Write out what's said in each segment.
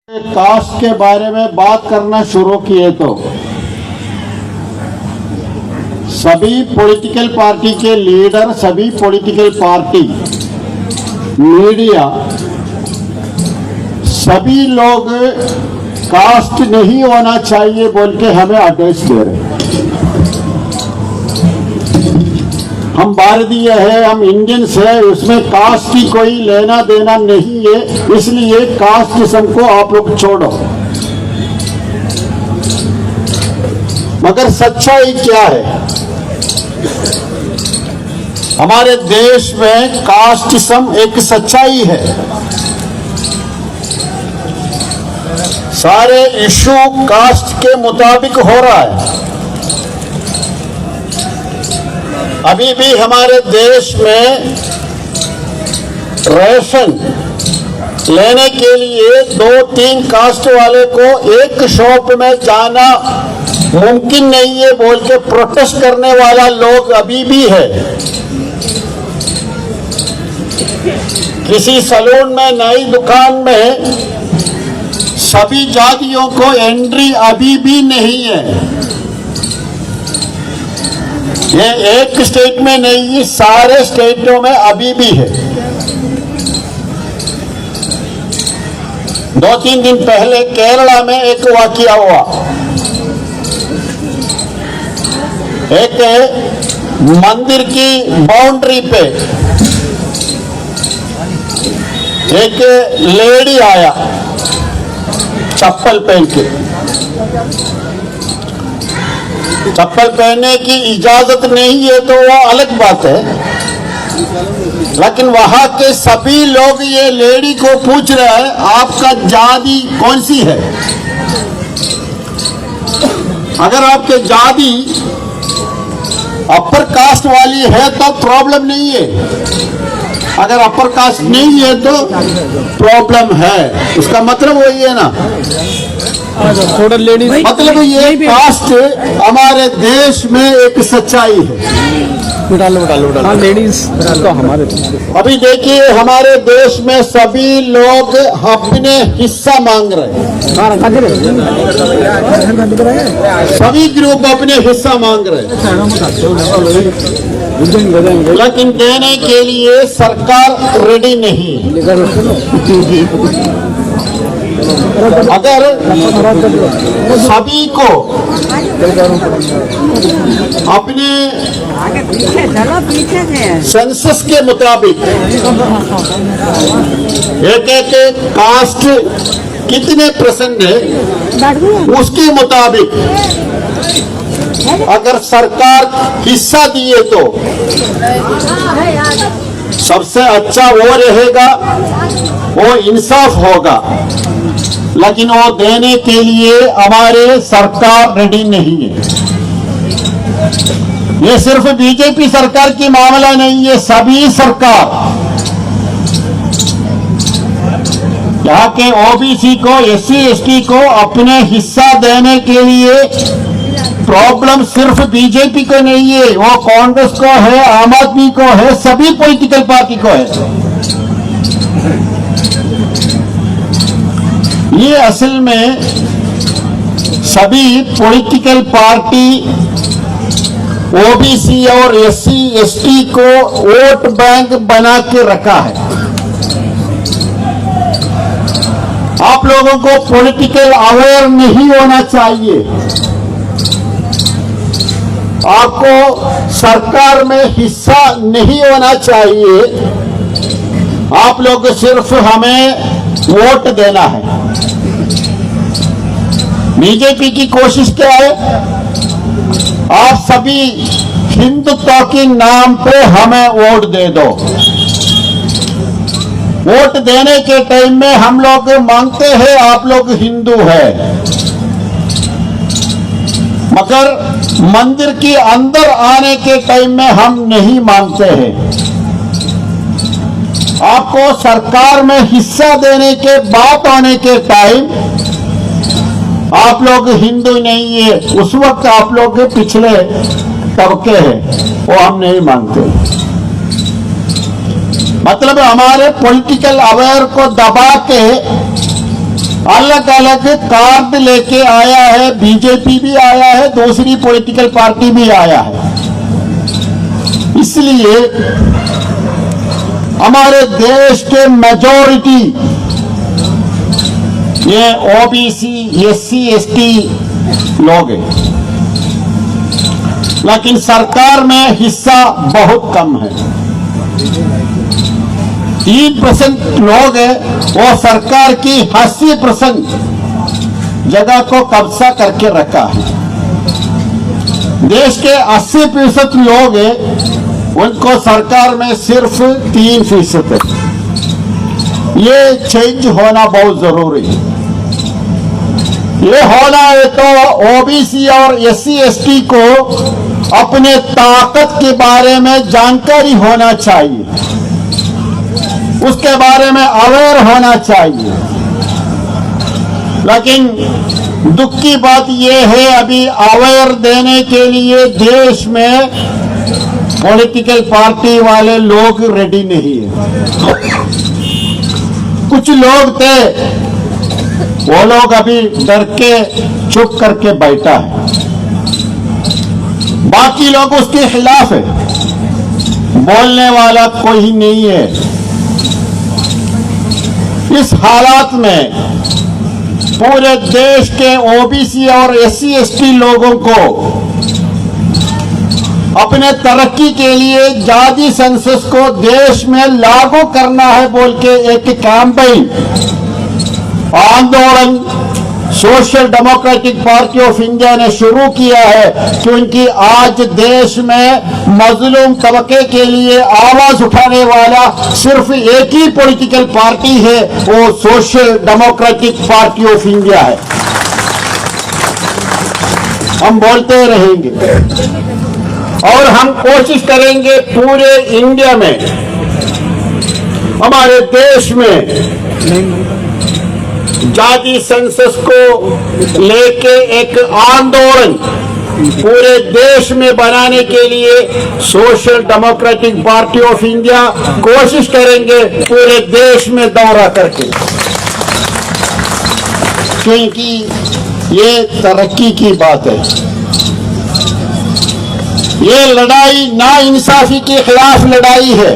Cast के बारे में बात करना शुरू किए तो सभी पॉलिटिकल पार्टी के लीडर, सभी पॉलिटिकल पार्टी, मीडिया, सभी लोग कास्ट नहीं होना चाहिए बोल के हमें एडवाइस दे रहे हैं। हम भारतीय है, हम इंडियंस है, उसमें कास्ट की कोई लेना देना नहीं है, इसलिए कास्टिज्म को आप लोग छोड़ो। मगर सच्चाई क्या है? हमारे देश में कास्टिज्म एक सच्चाई है। सारे इशू कास्ट के मुताबिक हो रहा है। अभी भी हमारे देश में राशन लेने के लिए 2-3 कास्ट वाले को एक शॉप में जाना मुमकिन नहीं है बोल के प्रोटेस्ट करने वाला लोग अभी भी है। किसी सैलून में, नई दुकान में सभी जातियों को एंट्री अभी भी नहीं है। ये एक स्टेट में नहीं, सारे स्टेटों में अभी भी है। 2-3 दिन पहले केरला में एक वाकया हुआ। एक मंदिर की बाउंड्री पे एक लेडी आया चप्पल पहन के। चप्पल पहनने की इजाजत नहीं है तो वो अलग बात है, लेकिन वहां के सभी लोग ये लेडी को पूछ रहे हैं आपका जाति कौन सी है। अगर आपके जाति अपर कास्ट वाली है तो प्रॉब्लम नहीं है, अगर अपर कास्ट नहीं है तो प्रॉब्लम है। उसका मतलब वही है ना, थोड़ा लेडीज मतलब ये कास्ट हमारे देश में एक सच्चाई है। हाँ लेडीज तो हमारे अभी देखिए हमारे देश में सभी लोग अपने हिस्सा मांग रहे हैं। सभी ग्रुप अपने हिस्सा मांग रहे हैं, लेकिन देने के लिए सरकार रेडी नहीं है। अगर सभी को अपने सेंसस के मुताबिक एक कास्ट कितने % है उसके मुताबिक अगर सरकार हिस्सा दिए तो सबसे अच्छा वो रहेगा, वो इंसाफ होगा। लेकिन वो देने के लिए हमारे सरकार रेडी नहीं है। ये सिर्फ बीजेपी सरकार की मामला नहीं है, सभी सरकार यहाँ के ओबीसी को, SC ST को अपने हिस्सा देने के लिए प्रॉब्लम सिर्फ बीजेपी को नहीं है, वो कांग्रेस को है, आम आदमी को है, सभी पॉलिटिकल पार्टी को है। ये असल में सभी पॉलिटिकल पार्टी ओबीसी और SC ST को वोट बैंक बना के रखा है। आप लोगों को पॉलिटिकल अवेयर नहीं होना चाहिए। आपको सरकार में हिस्सा नहीं होना चाहिए। आप लोग सिर्फ हमें वोट देना है। बीजेपी की कोशिश क्या है? आप सभी हिंदुत्व के नाम पे हमें वोट दे दो। वोट देने के टाइम में हम लोग मांगते हैं आप लोग हिंदू है, मगर मंदिर के अंदर आने के टाइम में हम नहीं मांगते हैं। आपको सरकार में हिस्सा देने के बात आने के टाइम आप लोग हिंदू नहीं है, उस वक्त आप लोग पिछले तबके हैं, वो हम नहीं मांगते। मतलब हमारे पॉलिटिकल अवेयर को दबा के अलग अलग कार्ड लेके आया है। बीजेपी भी आया है, दूसरी पॉलिटिकल पार्टी भी आया है। इसलिए हमारे देश के मेजॉरिटी ये ओबीसी, एससी, एसटी लोग हैं, लेकिन सरकार में हिस्सा बहुत कम है। 3% लोग हैं, वो सरकार की 80% जगह को कब्जा करके रखा है। देश के 80% लोग हैं, उनको सरकार में सिर्फ 3% है। ये चेंज होना बहुत जरूरी है। ये होना है तो ओबीसी और एससी एसटी को अपने ताकत के बारे में जानकारी होना चाहिए, उसके बारे में अवेयर होना चाहिए। लेकिन दुख की बात यह है, अभी अवेयर देने के लिए देश में पॉलिटिकल पार्टी वाले लोग रेडी नहीं है। कुछ लोग थे, वो लोग अभी डर के चुप करके बैठा है, बाकी लोग उसके खिलाफ है, बोलने वाला कोई नहीं है। इस हालात में पूरे देश के ओबीसी और एससी एसटी लोगों को अपने तरक्की के लिए जाति सेंसस को देश में लागू करना है बोल के एक कैंपेन आंदोलन social democratic party of India ने शुरू किया है, क्योंकि आज देश में मजलूम तबके के लिए आवाज उठाने वाला सिर्फ एक ही पॉलिटिकल पार्टी है, वो social democratic party of India है। हम बोलते रहेंगे और हम कोशिश करेंगे पूरे इंडिया में, हमारे देश में जाति सेंसस को लेके एक आंदोलन पूरे देश में बनाने के लिए social democratic party of India कोशिश करेंगे पूरे देश में दौरा करके, क्योंकि ये तरक्की की बात है। ये लड़ाई नाइंसाफी के खिलाफ लड़ाई है।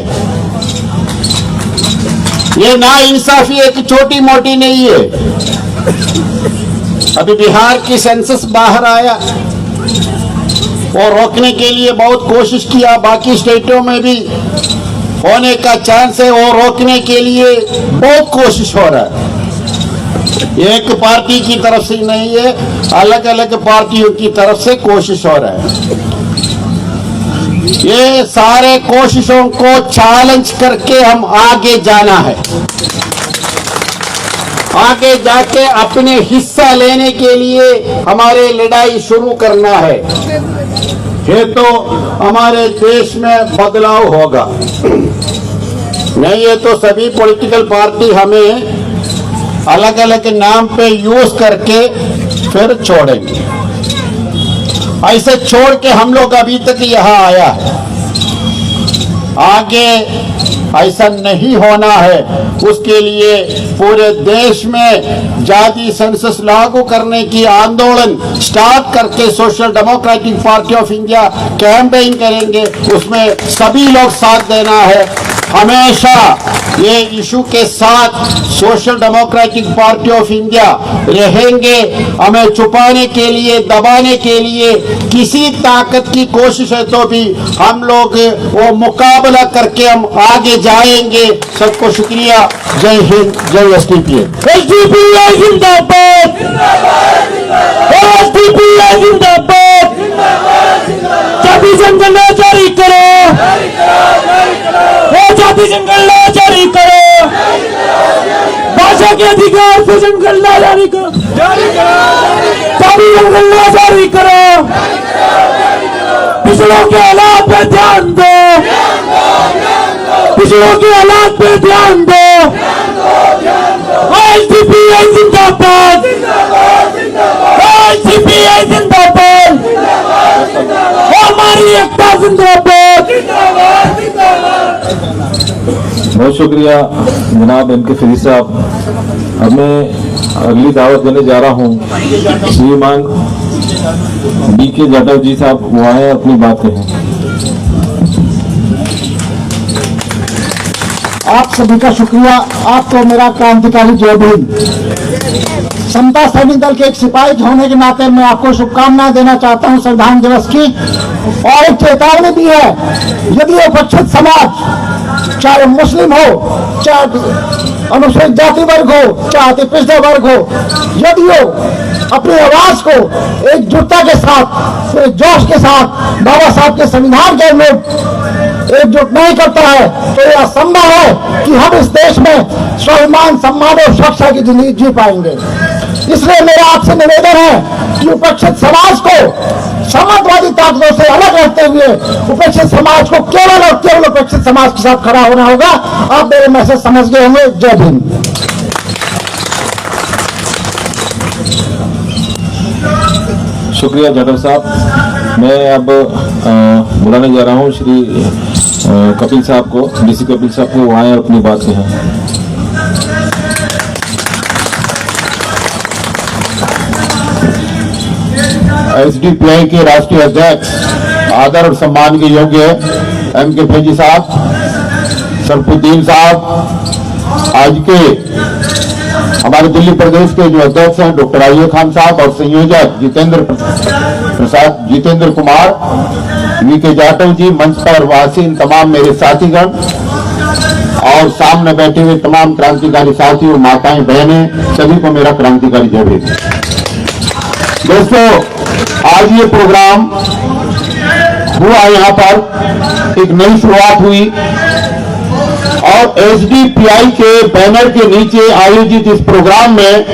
ये नाइंसाफी एक छोटी मोटी नहीं है। अभी बिहार की सेंसस बाहर आया और रोकने के लिए बहुत कोशिश किया, बाकी स्टेटों में भी होने का चांस है, और रोकने के लिए बहुत कोशिश हो रहा है। एक पार्टी की तरफ से नहीं है, अलग अलग पार्टियों की तरफ से कोशिश हो रहा है। ये सारे कोशिशों को चैलेंज करके हम आगे जाना है, आगे जाके अपने हिस्सा लेने के लिए हमारे लड़ाई शुरू करना है। ये तो हमारे देश में बदलाव होगा, नहीं ये तो सभी पॉलिटिकल पार्टी हमें अलग अलग नाम पे यूज करके फिर छोड़ेंगे। ऐसे छोड़ के हम लोग अभी तक यहाँ आया है, आगे ऐसा नहीं होना है। उसके लिए पूरे देश में जाति सेंसस लागू करने की आंदोलन स्टार्ट करके social democratic party of India campaign करेंगे, उसमें सभी लोग साथ देना है। हमेशा ये इशू के साथ social democratic party of India रहेंगे। हमें छुपाने के लिए, दबाने के लिए किसी ताकत की कोशिश है तो भी हम लोग वो मुकाबला करके हम आगे जाएंगे। सबको शुक्रिया। जय हिंद, जय एसडीपीआई। एसडीपीआई जिंदाबाद, एसडीपीआई जिंदाबाद। जाति जंगल जारी करो, जाति जंगल जारी करो, भाषा के अधिकार से जंगल जारी करो, जाति जंगल जारी करो। पिछड़ों के हालात पे ध्यान दो, पिछड़ों के हालात पे ध्यान दो। एसडीपीआई जिंदाबाद, एसडीपीआई जिंदाबाद, हमारी एकता जिंदाबाद। बहुत शुक्रिया जनाब एम के फरीद साहब। अब मैं अगली दावत देने जा रहा हूँ श्रीमान बी के जाटव जी साहब, वो आए अपनी बात कहें। आप सभी का शुक्रिया। आपको मेरा क्रांतिकारी जय भीम। समता सैनिक दल के एक सिपाही होने के नाते मैं आपको शुभकामनाएं देना चाहता हूं संविधान दिवस की, और एक चेतावनी भी है। यदि विपक्षित समाज, चाहे मुस्लिम हो, चाहे अनुसूचित जाति वर्ग हो, चाहे अति पिछड़े वर्ग हो, यदि वो अपनी आवाज को एकजुटता के साथ, पूरे जोश के साथ बाबा साहब के संविधान के अनुरूप एकजुट नहीं करता है तो यह असंभव है कि हम इस देश में स्वाभिमान, सम्मान और सुरक्षा की जिंदगी जी पाएंगे। इसलिए मेरा आपसे निवेदन है कि उपेक्षित समाज को सामंतवादी ताकतों से अलग रखते हुए उपेक्षित समाज को केवल और केवल उपेक्षित समाज के साथ खड़ा होना होगा। आप मेरे मैसेज समझ गए होंगे। जय भीम। शुक्रिया जाटव साहब। मैं अब बुलाने जा रहा हूँ श्री कपिल साहब को, डीसी कपिल साहब को, वो आए अपनी बात कहें। एसडीपीआई के राष्ट्रीय अध्यक्ष, आदर और सम्मान के योग्य एम के फैजी साहब, सरफुद्दीन साहब, आज के हमारे दिल्ली प्रदेश के जो अध्यक्ष हैं डॉक्टर आइए खान साहब, और संयोजक जितेंद्र कुमार, वी के जाटव जी, मंच पर वासीन तमाम मेरे साथीगण और सामने बैठे हुए तमाम क्रांतिकारी साथी और माताएं बहनें, सभी को मेरा क्रांतिकारी जय भीम। दोस्तों, आज ये प्रोग्राम हुआ, यहाँ पर एक नई शुरुआत हुई और एसडीपीआई के बैनर के नीचे आयोजित इस प्रोग्राम में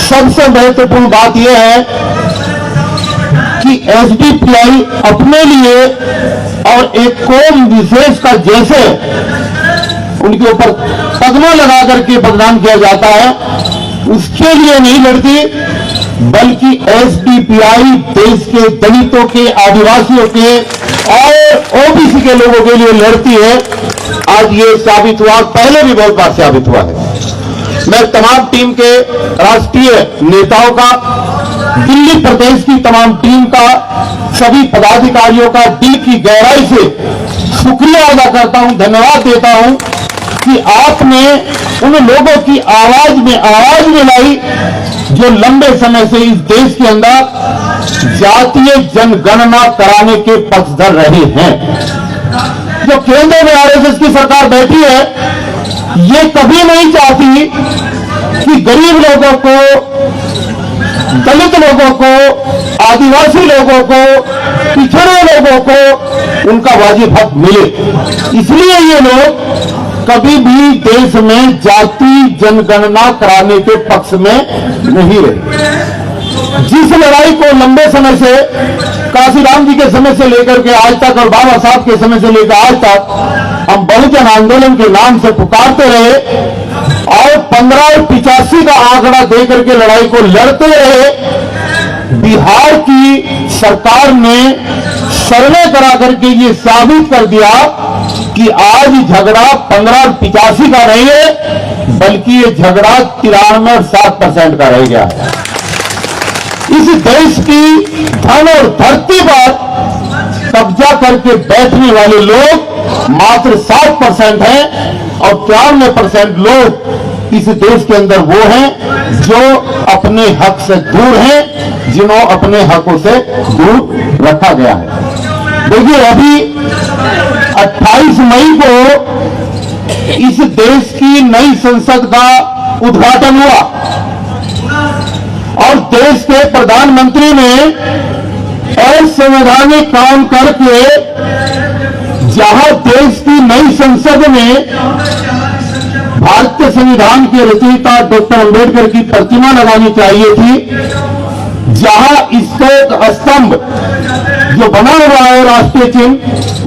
सबसे महत्वपूर्ण बात यह है कि एसडीपीआई अपने लिए और एक कौम विशेष का जैसे उनके ऊपर तगमा लगा करके बदनाम किया जाता है, उसके लिए नहीं लड़ती, बल्कि एसडीपीआई देश के दलितों के, आदिवासियों के और ओबीसी के लोगों के लिए लड़ती है। आज ये साबित हुआ, पहले भी बहुत बार साबित हुआ है। मैं तमाम टीम के राष्ट्रीय नेताओं का, दिल्ली प्रदेश की तमाम टीम का, सभी पदाधिकारियों का दिल की गहराई से शुक्रिया अदा करता हूं, धन्यवाद देता हूं कि आपने उन लोगों की आवाज में लाई जो लंबे समय से इस देश के अंदर जातीय जनगणना कराने के पक्षधर रहे हैं। जो केंद्र में आरएसएस की सरकार बैठी है, ये कभी नहीं चाहती कि गरीब लोगों को, दलित लोगों को, आदिवासी लोगों को, पिछड़े लोगों को उनका वाजिब हक मिले। इसलिए ये लोग कभी भी देश में जाति जनगणना कराने के पक्ष में नहीं रहे। जिस लड़ाई को लंबे समय से, काशीराम जी के समय से लेकर के आज तक और बाबा साहब के समय से लेकर आज तक हम बहुजन आंदोलन के नाम से पुकारते रहे और 1585 का आंकड़ा देकर के लड़ाई को लड़ते रहे, बिहार की सरकार ने सर्वे करा करके ये साबित कर दिया कि आज झगड़ा 1585 का नहीं है, बल्कि ये झगड़ा 93 और 7% का रह गया है। इस देश की धन और धरती पर कब्जा करके बैठने वाले लोग मात्र 7% हैं और 93% लोग इस देश के अंदर वो हैं जो अपने हक से दूर हैं, जिन्हों अपने हकों से दूर रखा गया है। देखिए, अभी 28 मई को इस देश की नई संसद का उद्घाटन हुआ और देश के प्रधानमंत्री ने असंवैधानिक काम करके जहां देश की नई संसद में भारतीय संविधान के रचयिता डॉक्टर अंबेडकर की प्रतिमा लगानी चाहिए थी, जहां इसका स्तंभ जो बना हुआ है राष्ट्रीय चिन्ह,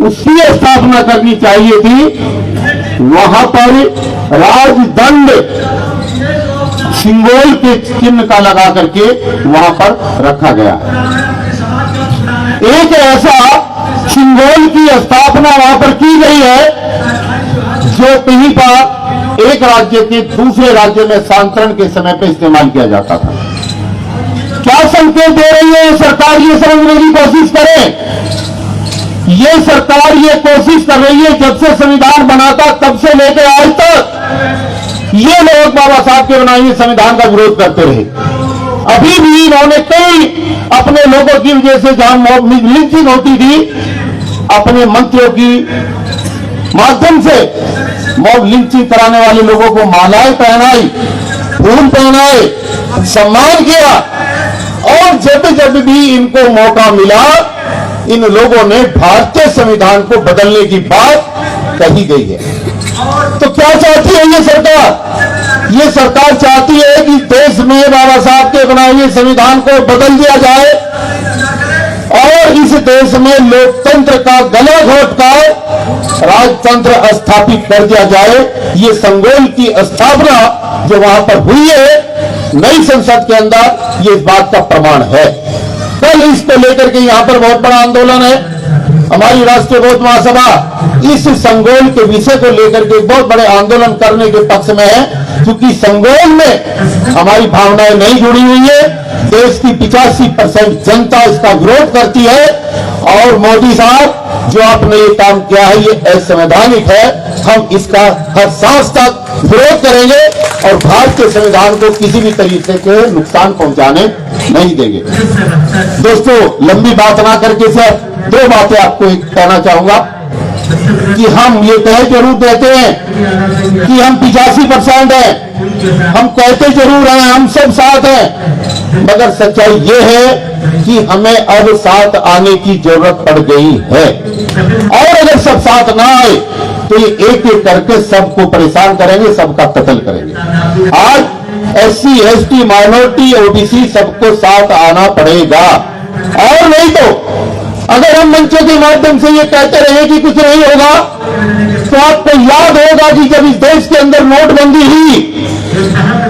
उसकी स्थापना करनी चाहिए थी, वहां पर राजदंड सिंगोल के चिन्ह का लगा करके वहां पर रखा गया है। एक ऐसा सिंगोल की स्थापना वहां पर की गई है जो कहीं पर एक राज्य के दूसरे राज्य में स्थानांतरण के समय पर इस्तेमाल किया जाता था। क्या संकेत दे रही है ये सरकार, ये समझने की कोशिश करें। ये सरकार ये कोशिश कर रही है, जब से संविधान बना था तब से लेकर आज तक ये लोग बाबा साहब के बनाए हुए संविधान का विरोध करते रहे। अभी भी इन्होंने कई अपने लोगों की वजह से जहां लिंचिंग होती थी, अपने मंत्रियों की माध्यम से मॉब लिंचिंग कराने वाले लोगों को मालाएं पहनाई, फूल पहनाए, सम्मान किया। और जब जब भी इनको मौका मिला, इन लोगों ने भारतीय संविधान को बदलने की बात कही गई है। तो क्या चाहती है ये सरकार? ये सरकार चाहती है कि देश में बाबा साहब के बनाए हुए संविधान को बदल दिया जाए और इस देश में लोकतंत्र का गला घोटकर राजतंत्र स्थापित कर दिया जाए। ये संगोल की स्थापना जो वहां पर हुई है नई संसद के अंदर, ये इस बात का प्रमाण है। कल इसको लेकर के यहां पर बहुत बड़ा आंदोलन है। हमारी राष्ट्रीय बौद्ध महासभा इस संगोल के विषय को लेकर के बहुत बड़े आंदोलन करने के पक्ष में है, क्योंकि संगोल में हमारी भावनाएं नहीं जुड़ी हुई है। देश की 85% जनता इसका विरोध करती है और मोदी साहब जो आपने ये काम किया है ये असंवैधानिक है। हम इसका हर सांस तक विरोध करेंगे और भारतीय संविधान को किसी भी तरीके के नुकसान पहुंचाने नहीं देंगे। दोस्तों, लंबी बात ना करके सर दो बातें आपको कहना चाहूंगा कि हम ये कह जरूर देते हैं कि हम 85% हैं, हम कहते जरूर हैं हम सब साथ हैं, मगर सच्चाई ये है कि हमें अब साथ आने की जरूरत पड़ गई है। और अगर सब साथ ना आए तो ये एक एक करके सबको परेशान करेंगे, सबका कत्ल करेंगे। आज SC, ST, माइनॉरिटी, OBC सबको साथ आना पड़ेगा। और नहीं तो अगर हम मंचों के माध्यम से ये कहते रहे कि कुछ नहीं होगा, तो आपको याद होगा कि जब इस देश के अंदर नोटबंदी हुई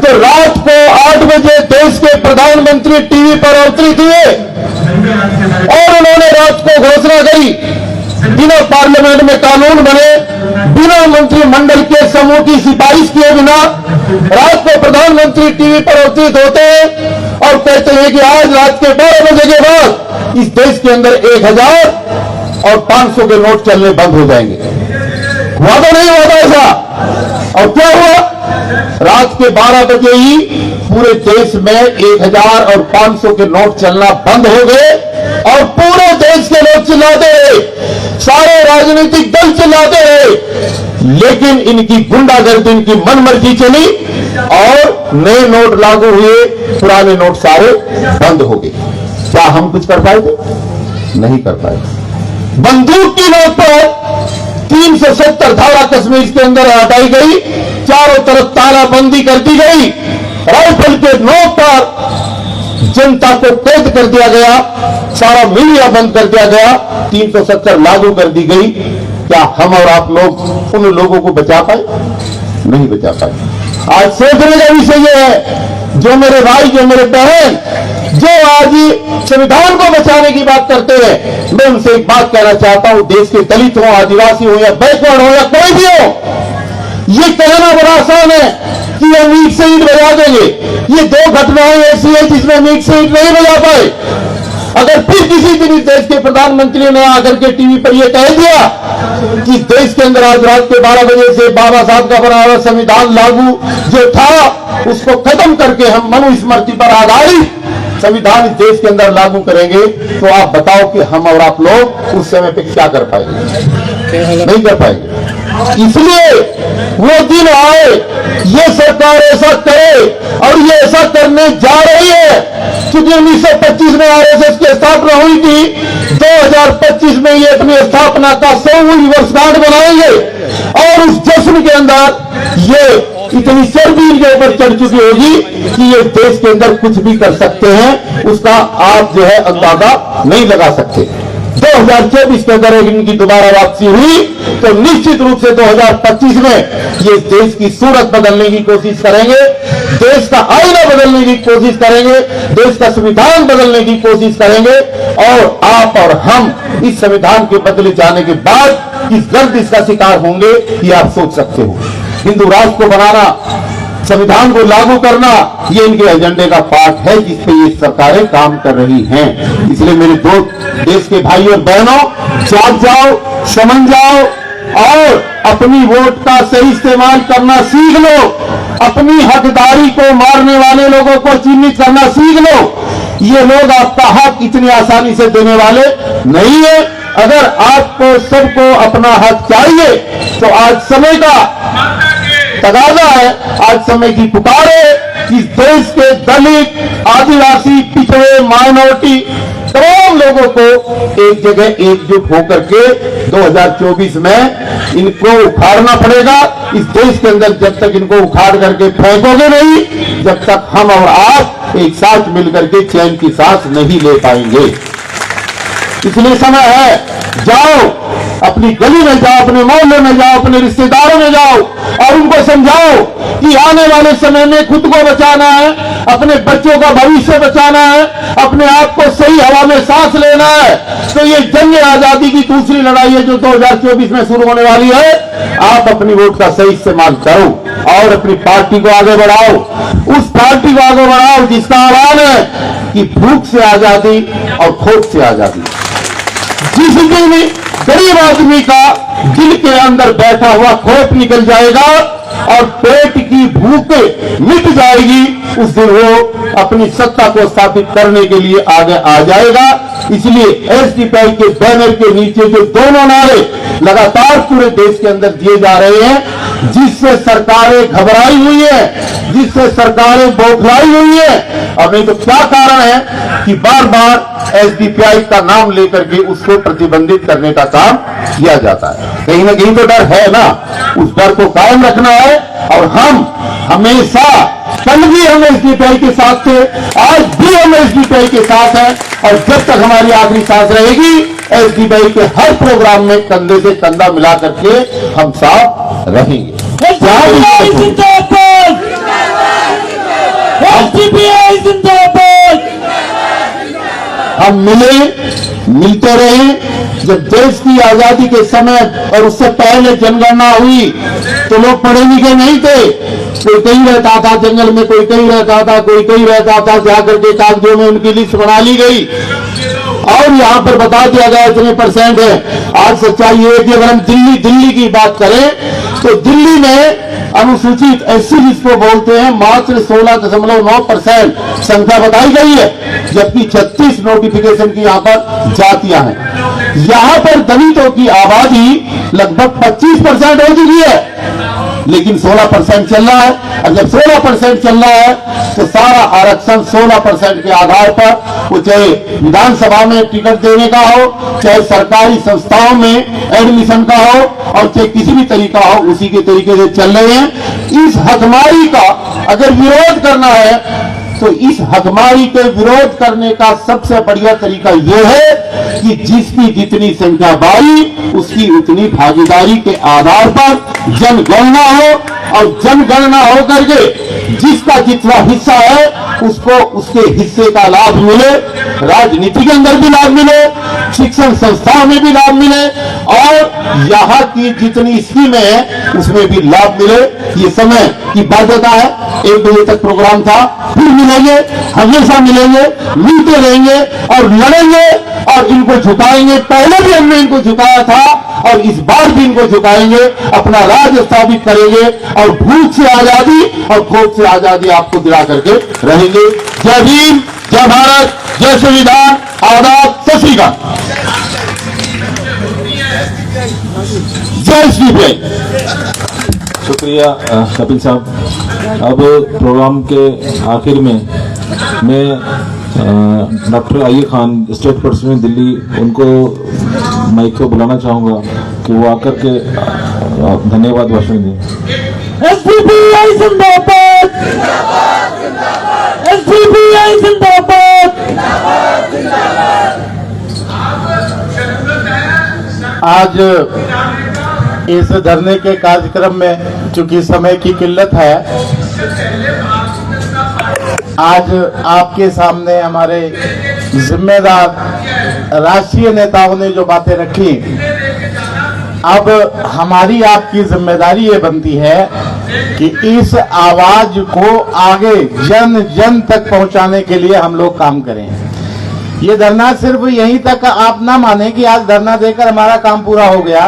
तो रात को 8 बजे देश के प्रधानमंत्री टीवी पर अवतरित हुए और उन्होंने रात को घोषणा करी, बिना पार्लियामेंट में कानून बने, बिना मंत्रिमंडल के समूह की सिफारिश किए बिना रात को प्रधानमंत्री टीवी पर अवतरित होते हैं और कहते हैं कि आज रात के 12 बजे के बाद इस देश के अंदर 1000 और 500 के नोट चलने बंद हो जाएंगे। हुआ तो नहीं हुआ था ऐसा? और क्या हुआ? रात के 12 बजे ही पूरे देश में 1000 और 500 के नोट चलना बंद हो गए और पूरे देश के लोग चिल्लाते रहे, सारे राजनीतिक दल चिल्लाते रहे, लेकिन इनकी गुंडागर्दी, इनकी मनमर्जी चली और नए नोट लागू हुए, पुराने नोट सारे बंद हो गए। क्या हम कुछ कर पाए थे? नहीं कर पाए। बंदूक की नोक पर 370 धारा कश्मीर के अंदर हटाई गई, चारों तरफ तालाबंदी कर दी गई, राइफल के नोक पर जनता को कैद कर दिया गया, सारा मीडिया बंद कर दिया गया, 370 लागू कर दी गई। क्या हम और आप लोग उन लोगों को बचा पाए? नहीं बचा पाए। आज सोचने का विषय यह है, जो मेरे भाई, जो मेरे बहन, जो आज संविधान को बचाने की बात करते हैं, मैं उनसे एक बात कहना चाहता हूं, देश के दलित हो, आदिवासी हो या बैकवर्ड हो या कोई भी हो, ये कहना बड़ा आसान है कि हम ईंट से ईंट बजा देंगे। ये 2 घटनाएं ऐसी है जिसमें हम ईंट से ईंट नहीं बजा पाए। अगर फिर किसी दिन इस देश के प्रधानमंत्री ने आकर के टीवी पर यह कह दिया कि देश के अंदर आज रात के 12 बजे से बाबा साहब का बना हुआ संविधान लागू जो था उसको खत्म करके हम मनुस्मृति पर आधारित संविधान इस देश के अंदर लागू करेंगे, तो आप बताओ कि हम और आप लोग उस समय पे क्या कर पाएंगे? नहीं कर पाएंगे। इसलिए वो दिन आए, ये सरकार ऐसा करे और ये ऐसा करने जा रही है, क्योंकि 1925 में RSS की स्थापना हुई थी, 2025 में ये अपनी स्थापना का 100वीं वर्षगांठ बनाएंगे और उस जश्न के अंदर ये इतनी चर्बी इनके ऊपर चढ़ चुकी होगी कि ये देश के अंदर कुछ भी कर सकते हैं, उसका आप जो है अंदाजा नहीं लगा सकते। 2024 के अंदर इनकी दोबारा वापसी हुई तो निश्चित रूप से 2025 में ये देश की सूरत बदलने की कोशिश करेंगे, देश का आईना बदलने की कोशिश करेंगे, देश का संविधान बदलने की कोशिश करेंगे और आप और हम इस संविधान के बदले जाने के बाद किस दर्द इसका शिकार होंगे ये आप सोच सकते हो। हिंदू राष्ट्र को बनाना, संविधान को लागू करना, ये इनके एजेंडे का पार्ट है जिस पे ये सरकारें काम कर रही हैं। इसलिए मेरे दो देश के भाई और बहनों, जाग जाओ, समझ जाओ और अपनी वोट का सही इस्तेमाल करना सीख लो। अपनी हकदारी को मारने वाले लोगों को चिन्हित करना सीख लो। ये लोग आपका हक इतनी आसानी से देने वाले नहीं है। अगर आपको सबको अपना हक चाहिए तो आज समय का तगाजा है, आज समय की पुकार है कि इस देश के दलित, आदिवासी, पिछड़े, माइनॉरिटी तमाम लोगों को एक जगह एकजुट होकर के 2024 में इनको उखाड़ना पड़ेगा। इस देश के अंदर जब तक इनको उखाड़ करके फेंकोगे नहीं, जब तक हम और आप एक साथ मिलकर के चैन की सांस नहीं ले पाएंगे। इसलिए समय है, जाओ अपनी गली में जाओ, अपने मोहल्ले में जाओ, अपने रिश्तेदारों में जाओ और उनको समझाओ कि आने वाले समय में खुद को बचाना है, अपने बच्चों का भविष्य बचाना है, अपने आप को सही हवा में सांस लेना है। तो ये जंग आजादी की दूसरी लड़ाई है जो 2024 में शुरू होने वाली है। आप अपनी वोट का सही इस्तेमाल करो और अपनी पार्टी को आगे बढ़ाओ। उस पार्टी को आगे बढ़ाओ जिसका आह्वान है कि भूख से आजादी और खोज से आजादी। जिस दिन गरीब आदमी का दिल के अंदर बैठा हुआ खौफ निकल जाएगा और पेट की भूख मिट जाएगी, उस दिन वो अपनी सत्ता को स्थापित करने के लिए आगे आ जाएगा। इसलिए एसडीपीआई के बैनर के नीचे जो दोनों नारे लगातार पूरे देश के अंदर दिए जा रहे हैं, जिससे सरकारें घबराई हुई है, जिससे सरकारें बौखलाई हुई है, और नहीं तो क्या कारण है कि बार बार एसडीपीआई का नाम लेकर के उसको प्रतिबंधित करने का काम किया जाता है। कहीं ना कहीं तो डर है ना, उस डर को कायम रखना है। और हम हमेशा, कल भी हम एसडीपीआई के साथ थे, आज भी हम एसडीपीआई के साथ हैं और जब तक हमारी आखिरी सांस रहेगी एसडीपीआई के हर प्रोग्राम में कंधे से कंधा मिला करके हम साथ रहेंगे। एसडीपीआई जिंदाबाद, एसडीपीआई जिंदाबाद। हम मिलते रहे। जब देश की आजादी के समय और उससे पहले जनगणना हुई तो लोग पढ़े लिखे नहीं थे। कोई कहीं रहता था जंगल में, कोई कहीं रहता था, कोई कहीं रहता था। जाकर के कागजों में उनकी लिस्ट बना ली गई और यहां पर बता दिया गया इतने परसेंट है। आज सच्चाई ये है कि अगर हम दिल्ली की बात करें तो दिल्ली में अनुसूचित एससी जिसको बोलते हैं मात्र 16.9% संख्या बताई गई है, जबकि 36 नोटिफिकेशन की यहां पर जातियां हैं। यहां पर दलितों की आबादी लगभग 25% हो चुकी है, लेकिन 16% चल रहा है। और जब 16% चल रहा है तो सारा आरक्षण 16% के आधार पर, वो चाहे विधानसभा में टिकट देने का हो, चाहे सरकारी संस्थाओं में एडमिशन का हो, और चाहे किसी भी तरीका हो, उसी के तरीके से चल रहे हैं। इस हकमारी का अगर विरोध करना है तो इस हकमारी के विरोध करने का सबसे बढ़िया तरीका यह है कि जिसकी जितनी संख्या बढ़ी उसकी उतनी भागीदारी के आधार पर जनगणना हो, और जनगणना हो करके जिसका जितना हिस्सा है उसको उसके हिस्से का लाभ मिले, राजनीति के अंदर भी लाभ मिले, शिक्षण संस्थाओं में भी लाभ मिले, और यहाँ की जितनी स्कीमें हैं उसमें भी लाभ मिले। ये समय की बाध्यता है। 1 बजे तक प्रोग्राम था, फिर मिलेंगे, हमेशा मिलेंगे, मिलते रहेंगे और लड़ेंगे और इनको झुकाएंगे। पहले भी हमने इनको झुकाया था और इस बार भी इनको झुकाएंगे, अपना राज स्थापित करेंगे और भूख से आजादी और खोज से आजादी आपको दिला करके रहेंगे। जय भीम, जय भारत, जय संविधान, आदाब, सत श्री अकाल, जय एसडीपीआई। शुक्रिया कपिल साहब। अब प्रोग्राम के आखिर में मैं डॉक्टर आइए खान, स्टेट प्रेसिडेंट दिल्ली, उनको माइक को बुलाना चाहूँगा कि वो आकर के धन्यवाद भाषण दें। एसडीपीआई जिंदाबाद, एसडीपीआई जिंदाबाद। आज इस धरने के कार्यक्रम में चूंकि समय की किल्लत है, आज आपके सामने हमारे जिम्मेदार राष्ट्रीय नेताओं ने जो बातें रखी अब हमारी आपकी जिम्मेदारी ये बनती है कि इस आवाज को आगे जन जन तक पहुंचाने के लिए हम लोग काम करें। ये धरना सिर्फ यहीं तक आप ना माने कि आज धरना देकर हमारा काम पूरा हो गया,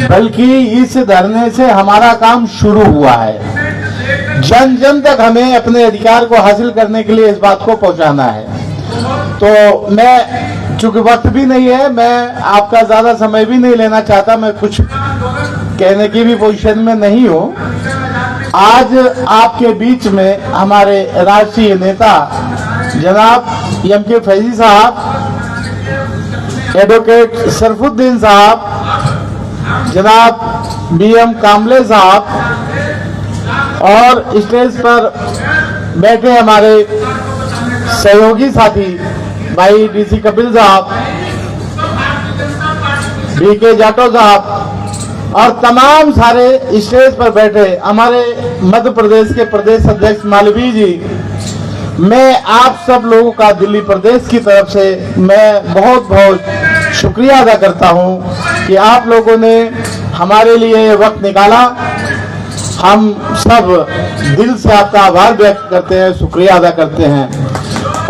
बल्कि इस धरने से हमारा काम शुरू हुआ है। जन जन तक हमें अपने अधिकार को हासिल करने के लिए इस बात को पहुंचाना है। तो मैं, चूंकि वक्त भी नहीं है, मैं आपका ज्यादा समय भी नहीं लेना चाहता, मैं कुछ कहने की भी पोजीशन में नहीं हूं। आज आपके बीच में हमारे राष्ट्रीय नेता जनाब एम.के. फैजी साहब, एडवोकेट शरफुद्दीन साहब, जनाब बी.एम. कामले साहब और स्टेज पर बैठे हमारे सहयोगी साथी भाई डी.सी. कपिल साहब, बी.के. जाटव साहब और तमाम सारे स्टेज पर बैठे हमारे मध्य प्रदेश के प्रदेश अध्यक्ष मालवीय जी, मैं आप सब लोगों का दिल्ली प्रदेश की तरफ से मैं बहुत बहुत शुक्रिया अदा करता हूं कि आप लोगों ने हमारे लिए ये वक्त निकाला। हम सब दिल से आपका आभार व्यक्त करते हैं, शुक्रिया अदा करते हैं।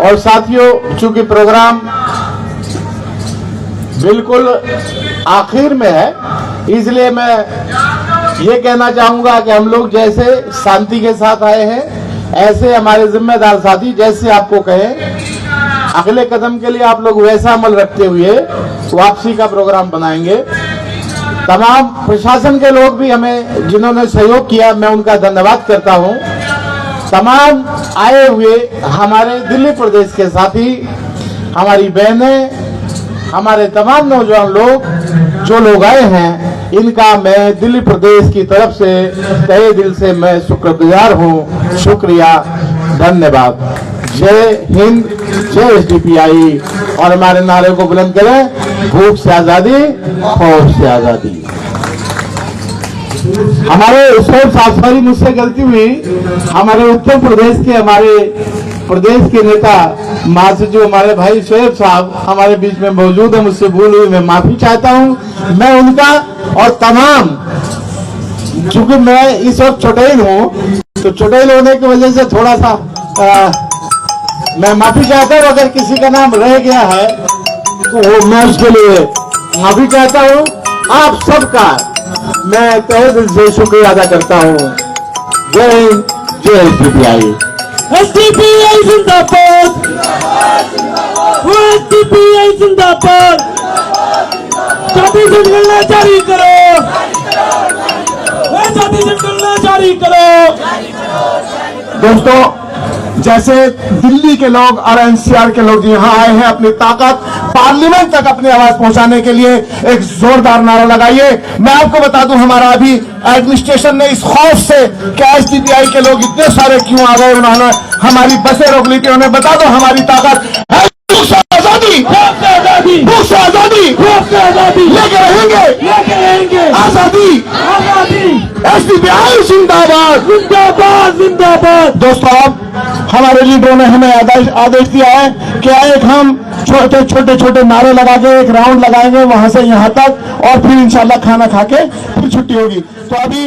और साथियों, चूंकि प्रोग्राम बिल्कुल आखिर में है, इसलिए मैं ये कहना चाहूंगा कि हम लोग जैसे शांति के साथ आए हैं, ऐसे हमारे जिम्मेदार साथी जैसे आपको कहें, अगले कदम के लिए आप लोग वैसा अमल रखते हुए वापसी का प्रोग्राम बनाएंगे। तमाम प्रशासन के लोग भी हमें जिन्होंने सहयोग किया, मैं उनका धन्यवाद करता हूं। तमाम आए हुए हमारे दिल्ली प्रदेश के साथी, हमारी बहनें, हमारे तमाम नौजवान लोग, जो लोग आए हैं, इनका मैं दिल्ली प्रदेश की तरफ से तहे दिल से मैं शुक्रगुजार हूं। शुक्रिया, धन्यवाद। जय हिंद, जय एसडीपीआई। और हमारे नारे को बुलंद करें, भूख से आजादी, खौफ से आजादी। हमारे उसमें साफारी मुझसे गलती हुई, हमारे उत्तर प्रदेश के हमारे प्रदेश के नेता जो हमारे भाई शोएब साहब हमारे बीच में मौजूद है, मुझसे भूल हुई, मैं माफी चाहता हूं। मैं उनका और तमाम, चूंकि मैं इस वक्त चुटैल हूं, तो चुटैल होने की वजह से थोड़ा सा मैं माफी चाहता हूं। अगर किसी का नाम रह गया है तो मैं उसके लिए माफी चाहता हूं। आप सबका मैं तहे दिल से शुक्रिया अदा करता हूं। जय हिंद, जय एसडीपीआई। एसडीपीआई जिंदाबाद, एसडीपीआई जिंदाबाद। जाति जनगणना जारी करो, जाति जनगणना जारी करो। दोस्तों, जैसे दिल्ली के लोग और एनसीआर के लोग यहाँ आए हैं अपनी ताकत पार्लियामेंट तक अपनी आवाज पहुंचाने के लिए, एक जोरदार नारा लगाइए। मैं आपको बता दूं, हमारा अभी एडमिनिस्ट्रेशन ने इस खौफ से कि एसडीपीआई के लोग इतने सारे क्यों आ गए, उन्होंने हमारी बसें रोक ली थी। उन्हें बता दो, हमारी ताकत है आजादी, भूख से आजादी, लेके रहेंगे आजादी। एसडीपीआई जिंदाबाद, जिंदाबाद, जिंदाबाद। दोस्तों, अब हमारे लीडरों ने हमें आदेश दिया है कि एक हम छोटे छोटे नारे लगा के एक राउंड लगाएंगे वहां से यहां तक, और फिर इंशाल्लाह खाना खा के फिर छुट्टी होगी। तो अभी